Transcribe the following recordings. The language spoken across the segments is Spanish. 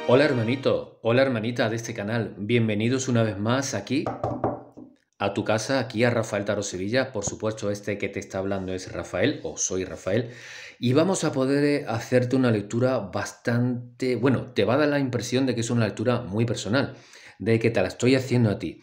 Hola hermanito, hola hermanita de este canal, bienvenidos una vez más aquí a tu casa, aquí a Rafael Tarot Sevilla. Por supuesto, este que te está hablando es Rafael, o soy Rafael, y vamos a poder hacerte una lectura bastante, bueno, te va a dar la impresión de que es una lectura muy personal, de que te la estoy haciendo a ti.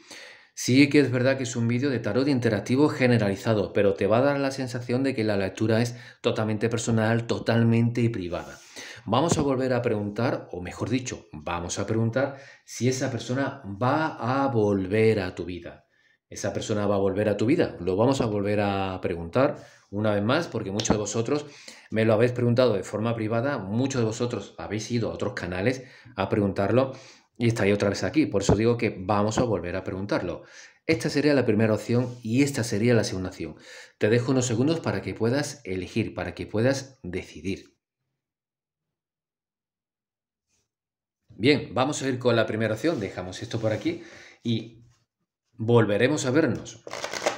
Sí que es verdad que es un vídeo de tarot interactivo generalizado, pero te va a dar la sensación de que la lectura es totalmente personal, totalmente privada. Vamos a volver a preguntar, o mejor dicho, vamos a preguntar si esa persona va a volver a tu vida. ¿Esa persona va a volver a tu vida? Lo vamos a volver a preguntar una vez más, porque muchos de vosotros me lo habéis preguntado de forma privada, muchos de vosotros habéis ido a otros canales a preguntarlo y estáis otra vez aquí. Por eso digo que vamos a volver a preguntarlo. Esta sería la primera opción y esta sería la segunda opción. Te dejo unos segundos para que puedas elegir, para que puedas decidir. Bien, vamos a ir con la primera opción. Dejamos esto por aquí y volveremos a vernos.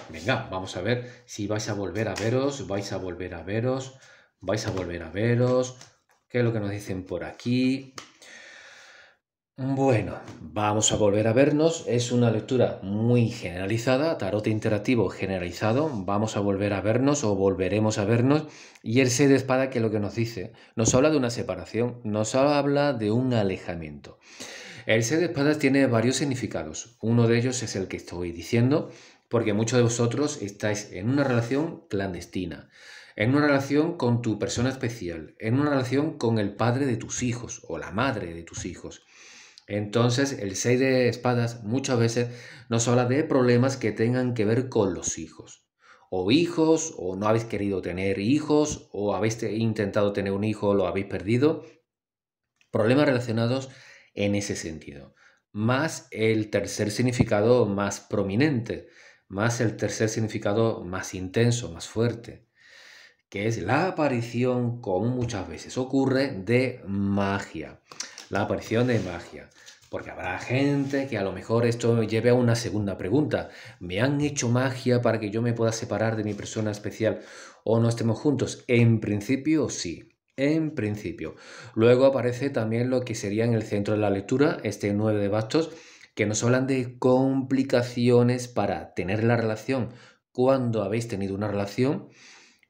Venga, vamos a ver si vais a volver a veros, vais a volver a veros, vais a volver a veros. ¿Qué es lo que nos dicen por aquí? Bueno, vamos a volver a vernos. Es una lectura muy generalizada, tarot interactivo generalizado. Vamos a volver a vernos o volveremos a vernos. Y el 6 de espada, que es lo que nos dice, nos habla de una separación, nos habla de un alejamiento. El 6 de espadas tiene varios significados. Uno de ellos es el que estoy diciendo, porque muchos de vosotros estáis en una relación clandestina, en una relación con tu persona especial, en una relación con el padre de tus hijos o la madre de tus hijos. Entonces, el 6 de espadas muchas veces nos habla de problemas que tengan que ver con los hijos. O hijos, o no habéis querido tener hijos, o habéis intentado tener un hijo, lo habéis perdido. Problemas relacionados en ese sentido. Más el tercer significado más prominente, más el tercer significado más intenso, más fuerte, que es la aparición, como muchas veces ocurre, de magia. La aparición de magia. Porque habrá gente que a lo mejor esto lleve a una segunda pregunta. ¿Me han hecho magia para que yo me pueda separar de mi persona especial o no estemos juntos? En principio sí. En principio. Luego aparece también lo que sería en el centro de la lectura, este 9 de bastos, que nos hablan de complicaciones para tener la relación cuando habéis tenido una relación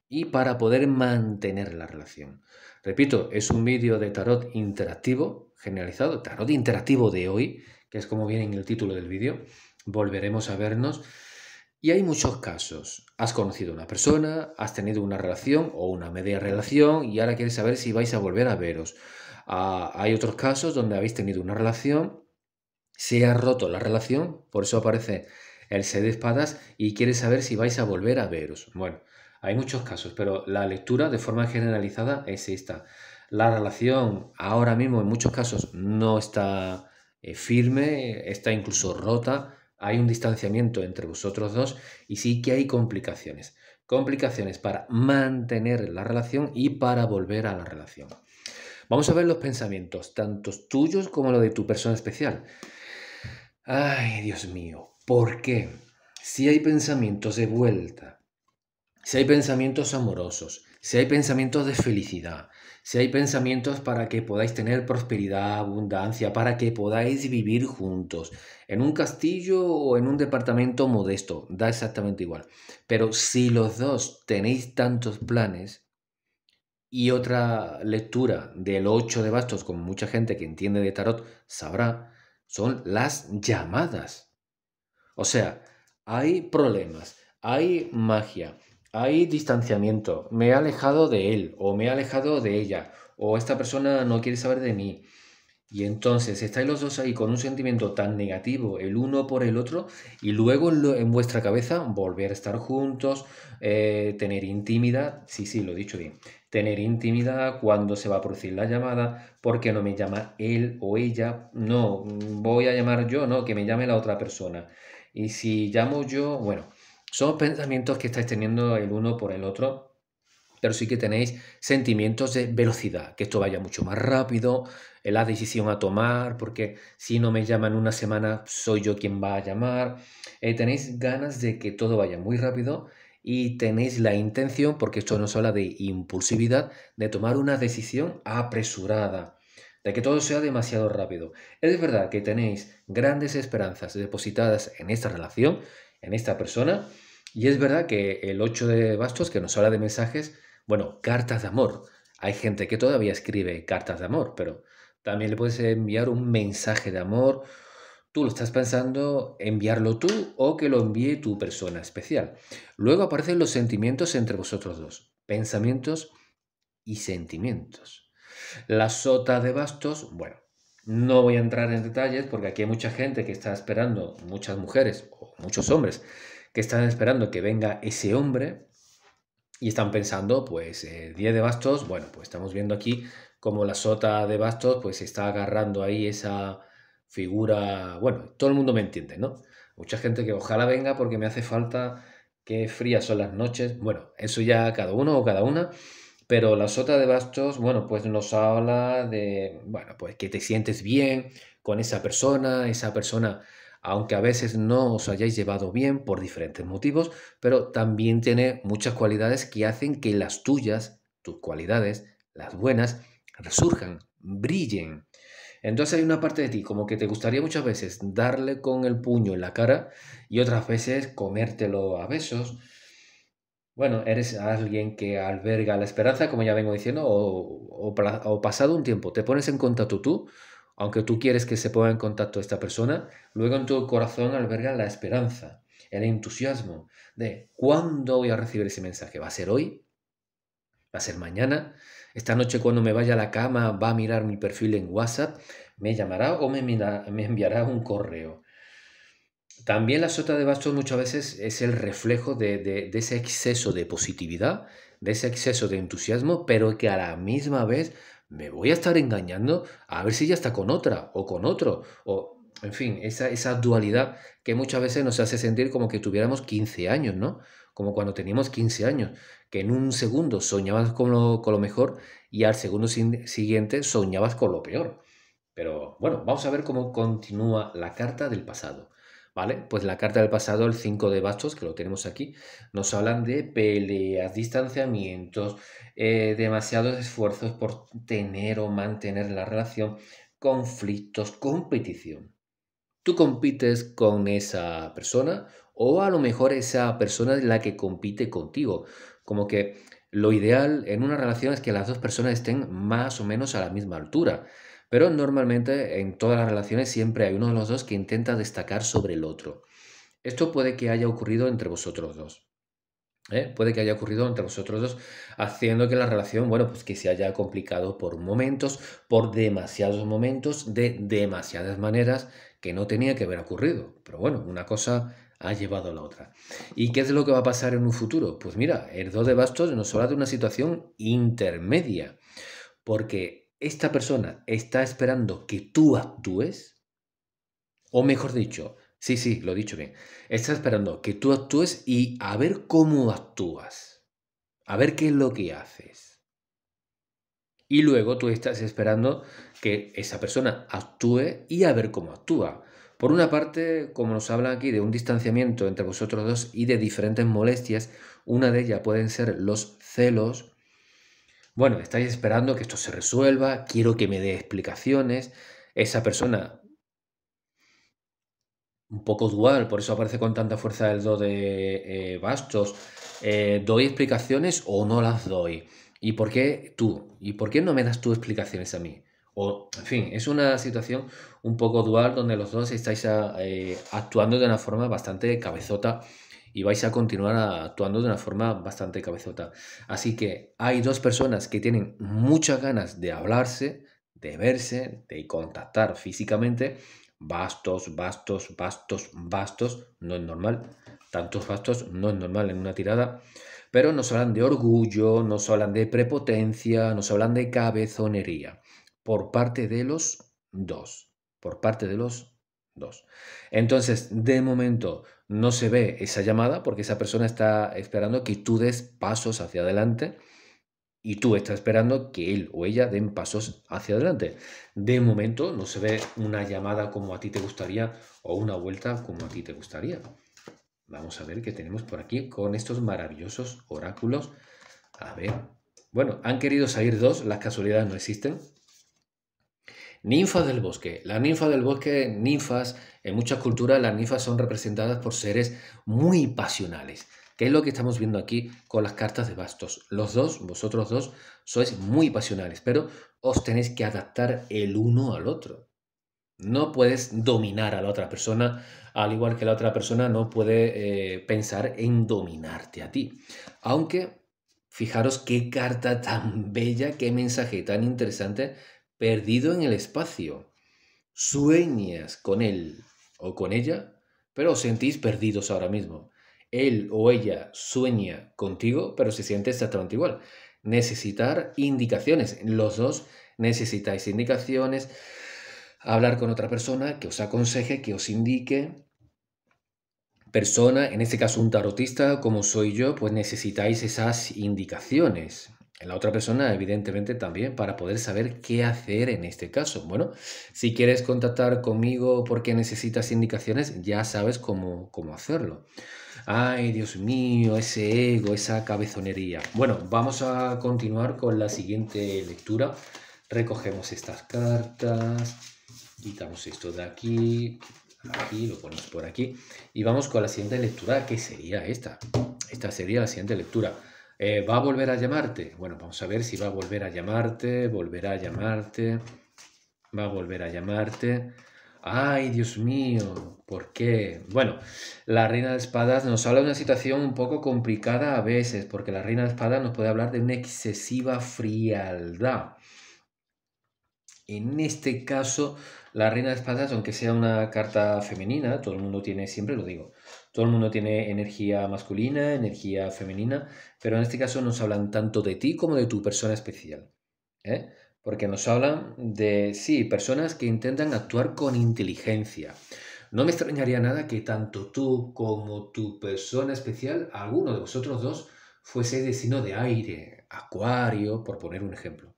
y para poder mantener la relación. Repito, es un vídeo de tarot interactivo, generalizado, tarot interactivo de hoy, que es como viene en el título del vídeo. Volveremos a vernos. Y hay muchos casos. Has conocido a una persona, has tenido una relación o una media relación y ahora quieres saber si vais a volver a veros. Hay otros casos donde habéis tenido una relación, se ha roto la relación, por eso aparece el 6 de espadas y quieres saber si vais a volver a veros. Bueno, hay muchos casos, pero la lectura de forma generalizada es esta. La relación ahora mismo en muchos casos no está firme, está incluso rota, hay un distanciamiento entre vosotros dos y sí que hay complicaciones. Complicaciones para mantener la relación y para volver a la relación. Vamos a ver los pensamientos, tanto tuyos como los de tu persona especial. Ay, Dios mío, ¿por qué? Si hay pensamientos de vuelta, si hay pensamientos amorosos, si hay pensamientos de felicidad, si hay pensamientos para que podáis tener prosperidad, abundancia, para que podáis vivir juntos, en un castillo o en un departamento modesto, da exactamente igual. Pero si los dos tenéis tantos planes, y otra lectura del 8 de bastos, como mucha gente que entiende de tarot sabrá, son las llamadas. O sea, hay problemas, hay magia, hay distanciamiento, me he alejado de él o me he alejado de ella o esta persona no quiere saber de mí. Y entonces estáis los dos ahí con un sentimiento tan negativo el uno por el otro y luego en vuestra cabeza volver a estar juntos, tener intimidad, sí, sí, lo he dicho bien, tener intimidad cuando se va a producir la llamada, porque no me llama él o ella, no, voy a llamar yo, no, que me llame la otra persona. Y si llamo yo, bueno, son pensamientos que estáis teniendo el uno por el otro, pero sí que tenéis sentimientos de velocidad, que esto vaya mucho más rápido, la decisión a tomar, porque si no me llaman una semana, soy yo quien va a llamar. Tenéis ganas de que todo vaya muy rápido y tenéis la intención, porque esto nos habla de impulsividad, de tomar una decisión apresurada. de que todo sea demasiado rápido. Es verdad que tenéis grandes esperanzas depositadas en esta relación, en esta persona, y es verdad que el 8 de bastos, que nos habla de mensajes, bueno, cartas de amor. Hay gente que todavía escribe cartas de amor, pero también le puedes enviar un mensaje de amor. Tú lo estás pensando enviarlo tú o que lo envíe tu persona especial. Luego aparecen los sentimientos entre vosotros dos. Pensamientos y sentimientos. La sota de bastos, bueno, no voy a entrar en detalles porque aquí hay mucha gente que está esperando, muchas mujeres o muchos hombres que están esperando que venga ese hombre y están pensando, pues, 10 de bastos, bueno, pues estamos viendo aquí como la sota de bastos, pues está agarrando ahí esa figura, bueno, todo el mundo me entiende, ¿no? Mucha gente que ojalá venga porque me hace falta, qué frías son las noches, bueno, eso ya cada uno o cada una, pero la sota de bastos, bueno, pues nos habla de, bueno, pues que te sientes bien con esa persona, aunque a veces no os hayáis llevado bien por diferentes motivos, pero también tiene muchas cualidades que hacen que las tuyas, tus cualidades, las buenas, resurjan, brillen. Entonces hay una parte de ti como que te gustaría muchas veces darle con el puño en la cara y otras veces comértelo a besos. Bueno, eres alguien que alberga la esperanza, como ya vengo diciendo, o pasado un tiempo te pones en contacto tú, aunque tú quieres que se ponga en contacto esta persona, luego en tu corazón alberga la esperanza, el entusiasmo de ¿cuándo voy a recibir ese mensaje? ¿Va a ser hoy? ¿Va a ser mañana? Esta noche cuando me vaya a la cama va a mirar mi perfil en WhatsApp, me llamará o me enviará un correo. También la sota de bastos muchas veces es el reflejo de ese exceso de positividad, de ese exceso de entusiasmo, pero que a la misma vez me voy a estar engañando a ver si ya está con otra o con otro, o en fin, esa dualidad que muchas veces nos hace sentir como que tuviéramos 15 años, ¿no? Como cuando teníamos 15 años, que en un segundo soñabas con lo mejor y al segundo siguiente soñabas con lo peor. Pero bueno, vamos a ver cómo continúa la carta del pasado. ¿Vale? Pues la carta del pasado, el 5 de bastos, que lo tenemos aquí, nos hablan de peleas, distanciamientos, demasiados esfuerzos por tener o mantener la relación, conflictos, competición. Tú compites con esa persona o a lo mejor esa persona es la que compite contigo. Como que lo ideal en una relación es que las dos personas estén más o menos a la misma altura. Pero normalmente en todas las relaciones siempre hay uno de los dos que intenta destacar sobre el otro. Esto puede que haya ocurrido entre vosotros dos. Puede que haya ocurrido entre vosotros dos, haciendo que la relación, bueno, pues que se haya complicado por momentos, por demasiados momentos, de demasiadas maneras que no tenía que haber ocurrido. Pero bueno, una cosa ha llevado a la otra. ¿Y qué es lo que va a pasar en un futuro? Pues mira, el 2 de bastos nos habla de una situación intermedia, porque esta persona está esperando que tú actúes, o mejor dicho, sí, sí, lo he dicho bien. Está esperando que tú actúes y a ver cómo actúas. A ver qué es lo que haces. Y luego tú estás esperando que esa persona actúe y a ver cómo actúa. Por una parte, como nos habla aquí de un distanciamiento entre vosotros dos y de diferentes molestias, una de ellas pueden ser los celos. Bueno, estáis esperando que esto se resuelva, quiero que me dé explicaciones. Esa persona un poco dual, por eso aparece con tanta fuerza el do de bastos. ¿Doy explicaciones o no las doy? ¿Y por qué tú? ¿Y por qué no me das tú explicaciones a mí? O, en fin, es una situación un poco dual donde los dos estáis actuando de una forma bastante cabezota y vais a continuar actuando de una forma bastante cabezota. Así que hay dos personas que tienen muchas ganas de hablarse, de verse, de contactar físicamente. Bastos, bastos, bastos, bastos, no es normal. Tantos bastos no es normal en una tirada. Pero nos hablan de orgullo, nos hablan de prepotencia, nos hablan de cabezonería. Por parte de los dos. Por parte de los dos. Entonces, de momento no se ve esa llamada porque esa persona está esperando que tú des pasos hacia adelante y tú estás esperando que él o ella den pasos hacia adelante. De momento no se ve una llamada como a ti te gustaría o una vuelta como a ti te gustaría. Vamos a ver qué tenemos por aquí con estos maravillosos oráculos. A ver. Bueno, han querido salir dos, las casualidades no existen. Ninfas del bosque. La ninfa del bosque, ninfas, en muchas culturas las ninfas son representadas por seres muy pasionales. ¿Qué es lo que estamos viendo aquí con las cartas de bastos? Los dos, vosotros dos, sois muy pasionales, pero os tenéis que adaptar el uno al otro. No puedes dominar a la otra persona, al igual que la otra persona no puede pensar en dominarte a ti. Aunque, fijaros qué carta tan bella, qué mensaje tan interesante, perdido en el espacio. Sueñas con él o con ella, pero os sentís perdidos ahora mismo. Él o ella sueña contigo, pero se siente exactamente igual. Necesitar indicaciones. Los dos necesitáis indicaciones, hablar con otra persona que os aconseje, que os indique. Persona, en este caso un tarotista como soy yo, pues necesitáis esas indicaciones. La otra persona, evidentemente, también para poder saber qué hacer en este caso. Bueno, si quieres contactar conmigo porque necesitas indicaciones, ya sabes cómo hacerlo. Ay, Dios mío, ese ego, esa cabezonería. Bueno, vamos a continuar con la siguiente lectura. Recogemos estas cartas, quitamos esto de aquí, aquí, lo ponemos por aquí y vamos con la siguiente lectura, que sería esta. Esta sería la siguiente lectura. ¿Va a volver a llamarte? Bueno, vamos a ver si va a volver a llamarte, volverá a llamarte, va a volver a llamarte. Ay, Dios mío, ¿por qué? Bueno, la reina de espadas nos habla de una situación un poco complicada a veces, porque la reina de espadas nos puede hablar de una excesiva frialdad. En este caso, la reina de espadas, aunque sea una carta femenina, todo el mundo tiene, siempre lo digo, todo el mundo tiene energía masculina, energía femenina, pero en este caso nos hablan tanto de ti como de tu persona especial, ¿eh? Porque nos hablan de, sí, personas que intentan actuar con inteligencia. No me extrañaría nada que tanto tú como tu persona especial, alguno de vosotros dos, fuese de signo de aire, Acuario, por poner un ejemplo.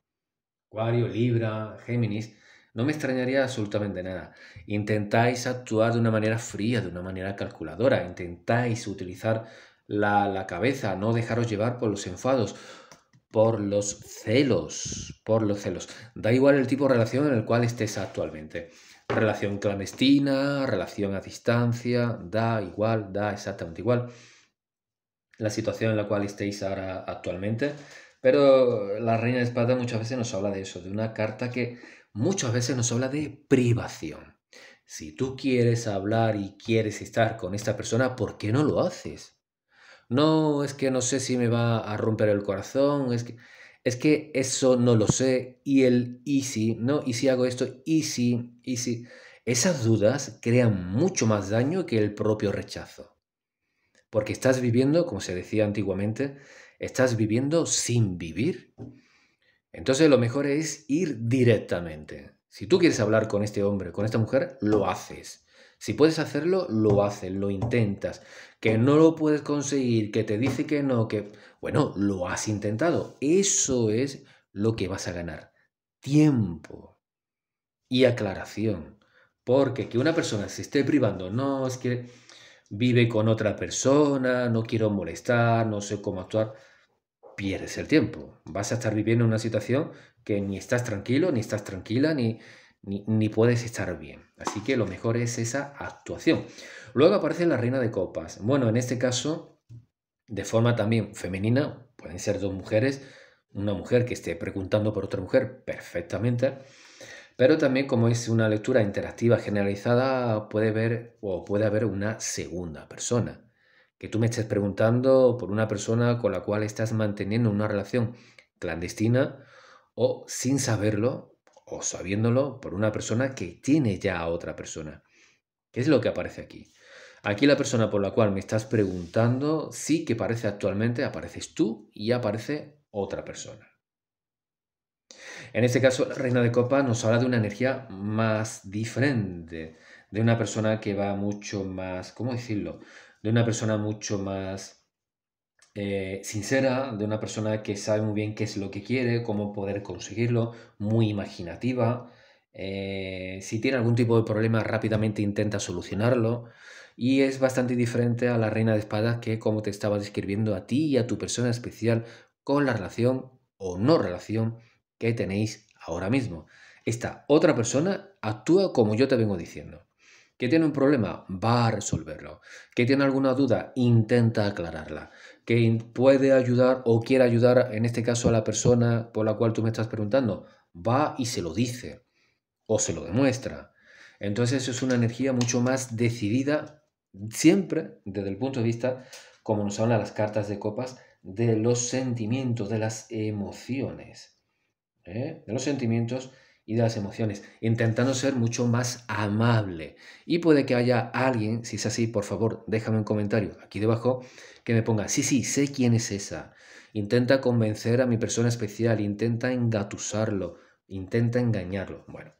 Acuario, Libra, Géminis, no me extrañaría absolutamente nada. Intentáis actuar de una manera fría, de una manera calculadora, intentáis utilizar la cabeza, no dejaros llevar por los enfados, por los celos, por los celos. Da igual el tipo de relación en el cual estés actualmente. Relación clandestina, relación a distancia, da igual, da exactamente igual la situación en la cual estéis ahora actualmente. Pero la reina de espada muchas veces nos habla de eso, de una carta que muchas veces nos habla de privación. Si tú quieres hablar y quieres estar con esta persona, ¿por qué no lo haces? No, es que no sé si me va a romper el corazón, es que eso no lo sé, y el y si, no, y si hago esto, y si. Esas dudas crean mucho más daño que el propio rechazo. Porque estás viviendo, como se decía antiguamente, estás viviendo sin vivir. Entonces lo mejor es ir directamente. Si tú quieres hablar con este hombre, con esta mujer, lo haces. Si puedes hacerlo, lo haces, lo intentas. Que no lo puedes conseguir, que te dice que no, que... Bueno, lo has intentado. Eso es lo que vas a ganar. Tiempo y aclaración. Porque que una persona se esté privando, no, es que vive con otra persona, no quiero molestar, no sé cómo actuar, pierdes el tiempo. Vas a estar viviendo una situación que ni estás tranquilo, ni estás tranquila, ni puedes estar bien. Así que lo mejor es esa actuación. Luego aparece la reina de copas. Bueno, en este caso, de forma también femenina, pueden ser dos mujeres, una mujer que esté preguntando por otra mujer perfectamente, pero también como es una lectura interactiva generalizada, puede haber una segunda persona. Que tú me estés preguntando por una persona con la cual estás manteniendo una relación clandestina o sin saberlo o sabiéndolo por una persona que tiene ya a otra persona. ¿Qué es lo que aparece aquí? Aquí la persona por la cual me estás preguntando sí que aparece actualmente, apareces tú y aparece otra persona. En este caso, la reina de copas nos habla de una energía más diferente, de una persona que va mucho más, ¿cómo decirlo? De una persona mucho más sincera, de una persona que sabe muy bien qué es lo que quiere, cómo poder conseguirlo, muy imaginativa. Si tiene algún tipo de problema, rápidamente intenta solucionarlo. Y es bastante diferente a la reina de espadas que, como te estaba describiendo a ti y a tu persona especial, con la relación o no relación que tenéis ahora mismo. esta otra persona actúa como yo te vengo diciendo. ¿Que tiene un problema? Va a resolverlo. ¿Que tiene alguna duda? Intenta aclararla. ¿Que puede ayudar o quiere ayudar, en este caso, a la persona por la cual tú me estás preguntando? Va y se lo dice o se lo demuestra. Entonces es una energía mucho más decidida, siempre desde el punto de vista, como nos hablan las cartas de copas, de los sentimientos, de las emociones. De los sentimientos y de las emociones, intentando ser mucho más amable. Y puede que haya alguien, si es así, por favor, déjame un comentario aquí debajo, que me ponga, sí, sí, sé quién es esa. Intenta convencer a mi persona especial, intenta engatusarlo, intenta engañarlo. Bueno,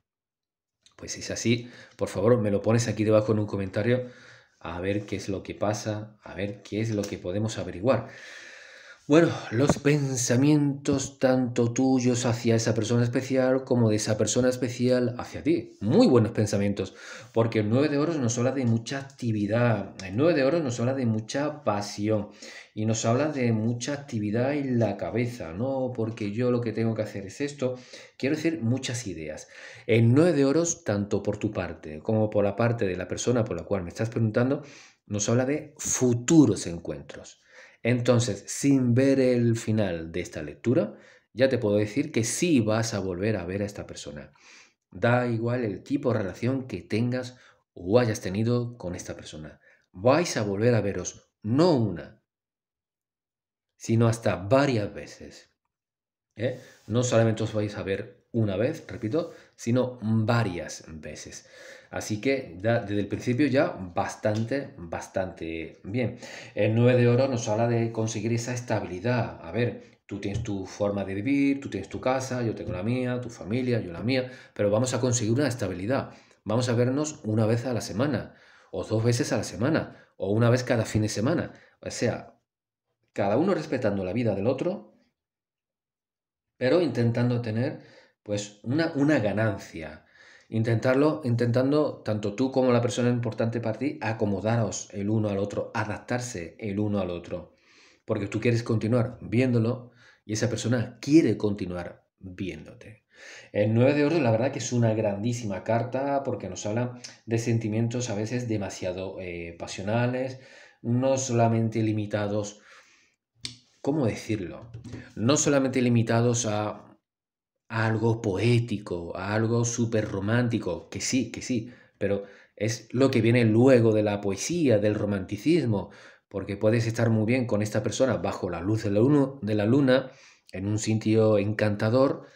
pues si es así, por favor, me lo pones aquí debajo en un comentario a ver qué es lo que pasa, a ver qué es lo que podemos averiguar. Bueno, los pensamientos tanto tuyos hacia esa persona especial como de esa persona especial hacia ti. Muy buenos pensamientos, porque el 9 de oros nos habla de mucha actividad, el 9 de oros nos habla de mucha pasión y nos habla de mucha actividad en la cabeza, no porque yo lo que tengo que hacer es esto, quiero decir muchas ideas. El 9 de oros, tanto por tu parte como por la parte de la persona por la cual me estás preguntando, nos habla de futuros encuentros. Entonces, sin ver el final de esta lectura, ya te puedo decir que sí vas a volver a ver a esta persona. Da igual el tipo de relación que tengas o hayas tenido con esta persona. Vais a volver a veros, no una, sino hasta varias veces. ¿Eh? No solamente os vais a ver una vez, repito, sino varias veces. Así que desde el principio ya bastante bien. El 9 de oro nos habla de conseguir esa estabilidad. A ver, tú tienes tu forma de vivir, tú tienes tu casa, yo tengo la mía, tu familia, yo la mía, pero vamos a conseguir una estabilidad. Vamos a vernos una vez a la semana, o 2 veces a la semana, o una vez cada fin de semana. O sea, cada uno respetando la vida del otro, pero intentando tener pues una ganancia. Intentando, tanto tú como la persona importante para ti, acomodaros el uno al otro, adaptarse el uno al otro. Porque tú quieres continuar viéndolo y esa persona quiere continuar viéndote. El 9 de oro, la verdad que es una grandísima carta porque nos habla de sentimientos a veces demasiado pasionales, no solamente limitados. ¿Cómo decirlo? No solamente limitados a algo poético, a algo súper romántico, que sí, pero es lo que viene luego de la poesía, del romanticismo, porque puedes estar muy bien con esta persona bajo la luz de la luna, en un sitio encantador,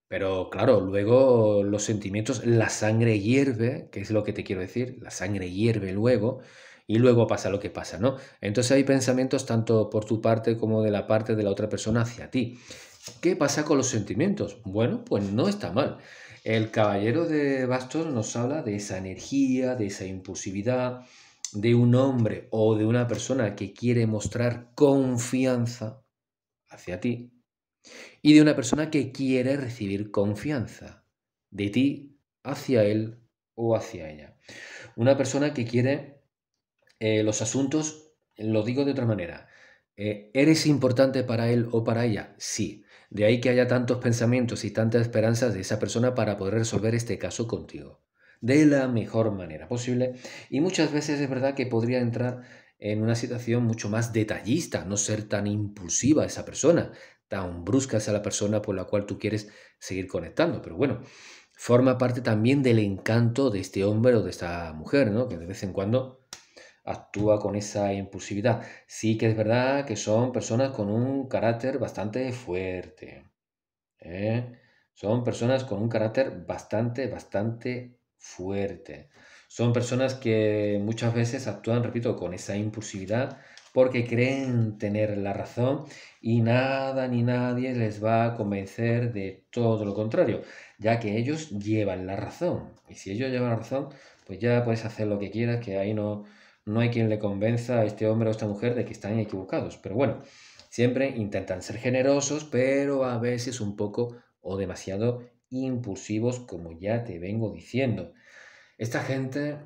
pero claro, luego los sentimientos, la sangre hierve, que es lo que te quiero decir, la sangre hierve luego, y luego pasa lo que pasa, ¿no? Entonces hay pensamientos tanto por tu parte como de la parte de la otra persona hacia ti. ¿Qué pasa con los sentimientos? Bueno, pues no está mal. El caballero de bastos nos habla de esa energía, de esa impulsividad, de un hombre o de una persona que quiere mostrar confianza hacia ti y de una persona que quiere recibir confianza de ti hacia él o hacia ella. Una persona que quiere los asuntos, lo digo de otra manera, ¿eres importante para él o para ella? Sí. De ahí que haya tantos pensamientos y tantas esperanzas de esa persona para poder resolver este caso contigo de la mejor manera posible. Y muchas veces es verdad que podría entrar en una situación mucho más detallista, no ser tan impulsiva esa persona, tan brusca esa la persona por la cual tú quieres seguir conectando. Pero bueno, forma parte también del encanto de este hombre o de esta mujer, ¿no? Que de vez en cuando actúa con esa impulsividad. Sí que es verdad que son personas con un carácter bastante fuerte, ¿eh? Son personas con un carácter bastante fuerte. Son personas que muchas veces actúan, repito, con esa impulsividad porque creen tener la razón y nada ni nadie les va a convencer de todo lo contrario, ya que ellos llevan la razón. Y si ellos llevan la razón, pues ya puedes hacer lo que quieras, que ahí no hay quien le convenza a este hombre o a esta mujer de que están equivocados. Pero bueno, siempre intentan ser generosos, pero a veces un poco o demasiado impulsivos, como ya te vengo diciendo. Esta gente,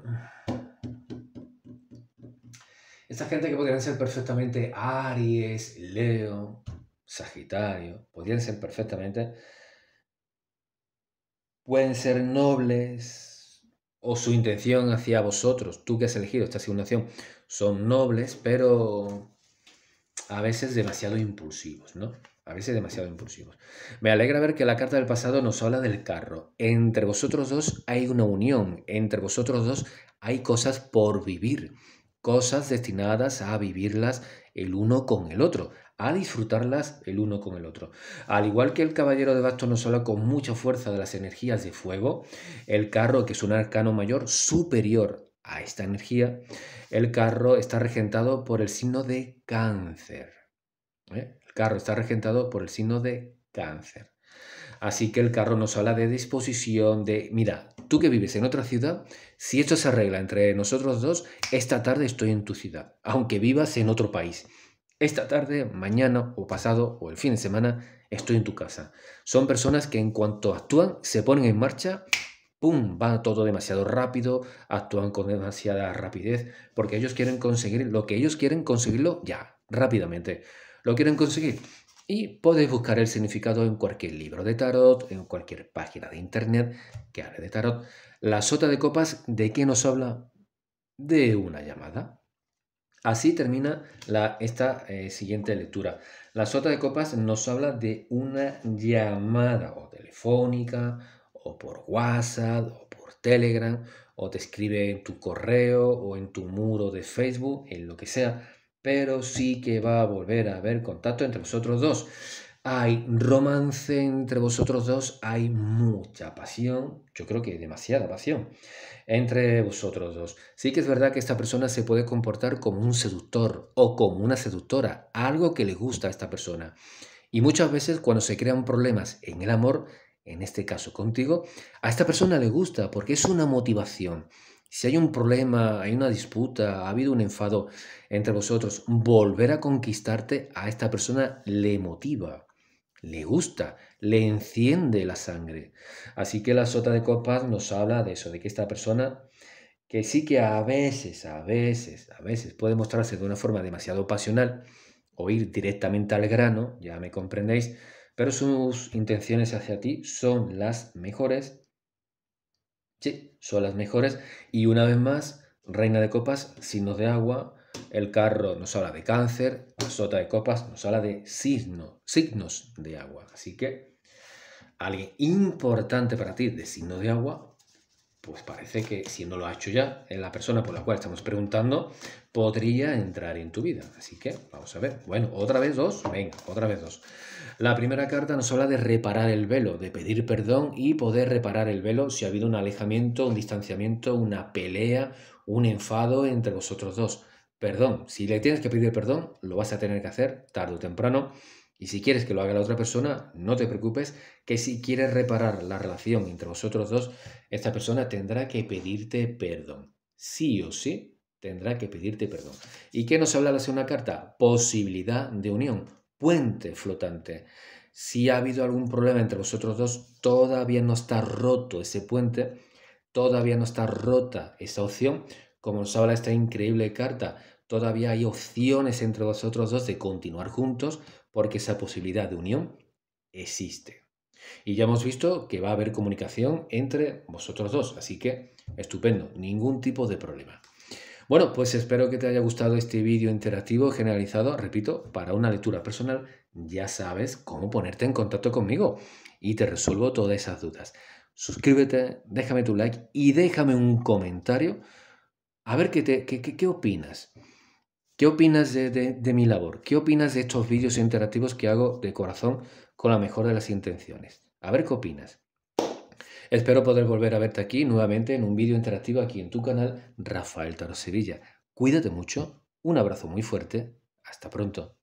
esta gente que podrían ser perfectamente Aries, Leo, Sagitario, podrían ser perfectamente, pueden ser nobles o su intención hacia vosotros, tú que has elegido esta asignación, son nobles, pero a veces demasiado impulsivos, ¿no? A veces demasiado impulsivos. Me alegra ver que la carta del pasado nos habla del carro. Entre vosotros dos hay una unión, entre vosotros dos hay cosas por vivir, cosas destinadas a vivirlas el uno con el otro, a disfrutarlas el uno con el otro. Al igual que el caballero de bastos nos habla con mucha fuerza de las energías de fuego, el carro, que es un arcano mayor superior a esta energía, el carro está regentado por el signo de Cáncer. El carro está regentado por el signo de Cáncer. Así que el carro nos habla de disposición, de, mira, tú que vives en otra ciudad, si esto se arregla entre nosotros dos, esta tarde estoy en tu ciudad, aunque vivas en otro país. Esta tarde, mañana o pasado o el fin de semana, estoy en tu casa. Son personas que en cuanto actúan, se ponen en marcha, ¡pum! Va todo demasiado rápido, actúan con demasiada rapidez, porque ellos quieren conseguir lo que ellos quieren conseguirlo ya, rápidamente. Lo quieren conseguir. Y podéis buscar el significado en cualquier libro de tarot, en cualquier página de internet que hable de tarot. La sota de copas, ¿de qué nos habla? De una llamada. Así termina esta siguiente lectura. La sota de copas nos habla de una llamada o telefónica, o por WhatsApp, o por Telegram, o te escribe en tu correo, o en tu muro de Facebook, en lo que sea, pero sí que va a volver a haber contacto entre vosotros dos. Hay romance entre vosotros dos, hay mucha pasión, yo creo que demasiada pasión entre vosotros dos. Sí que es verdad que esta persona se puede comportar como un seductor o como una seductora, algo que le gusta a esta persona. Y muchas veces cuando se crean problemas en el amor, en este caso contigo, a esta persona le gusta porque es una motivación. Si hay un problema, hay una disputa, ha habido un enfado entre vosotros, volver a conquistarte a esta persona le motiva, le gusta, le enciende la sangre. Así que la sota de copas nos habla de eso, de que esta persona, que sí que a veces puede mostrarse de una forma demasiado pasional o ir directamente al grano, ya me comprendéis, pero sus intenciones hacia ti son las mejores. Sí, son las mejores. Y una vez más, reina de copas, signos de agua. El carro nos habla de cáncer. La sota de copas nos habla de signos de agua. Así que alguien importante para ti de signo de agua, pues parece que si no lo ha hecho ya, la persona por la cual estamos preguntando podría entrar en tu vida. Así que vamos a ver. Bueno, otra vez dos. Venga, otra vez dos. La primera carta nos habla de reparar el velo, de pedir perdón y poder reparar el velo si ha habido un alejamiento, un distanciamiento, una pelea, un enfado entre vosotros dos. Perdón, si le tienes que pedir perdón, lo vas a tener que hacer tarde o temprano. Y si quieres que lo haga la otra persona, no te preocupes, que si quieres reparar la relación entre vosotros dos, esta persona tendrá que pedirte perdón. Sí o sí, tendrá que pedirte perdón. ¿Y qué nos habla la segunda carta? Posibilidad de unión, puente flotante. Si ha habido algún problema entre vosotros dos, todavía no está roto ese puente, todavía no está rota esa opción, como nos habla esta increíble carta, todavía hay opciones entre vosotros dos de continuar juntos porque esa posibilidad de unión existe. Y ya hemos visto que va a haber comunicación entre vosotros dos, así que estupendo, ningún tipo de problema. Bueno, pues espero que te haya gustado este vídeo interactivo generalizado, repito, para una lectura personal, ya sabes cómo ponerte en contacto conmigo y te resuelvo todas esas dudas. Suscríbete, déjame tu like y déjame un comentario a ver qué opinas. ¿Qué opinas de mi labor? ¿Qué opinas de estos vídeos interactivos que hago de corazón con la mejor de las intenciones? A ver qué opinas. Espero poder volver a verte aquí nuevamente en un vídeo interactivo aquí en tu canal Rafael Tarot Sevilla. Cuídate mucho, un abrazo muy fuerte, hasta pronto.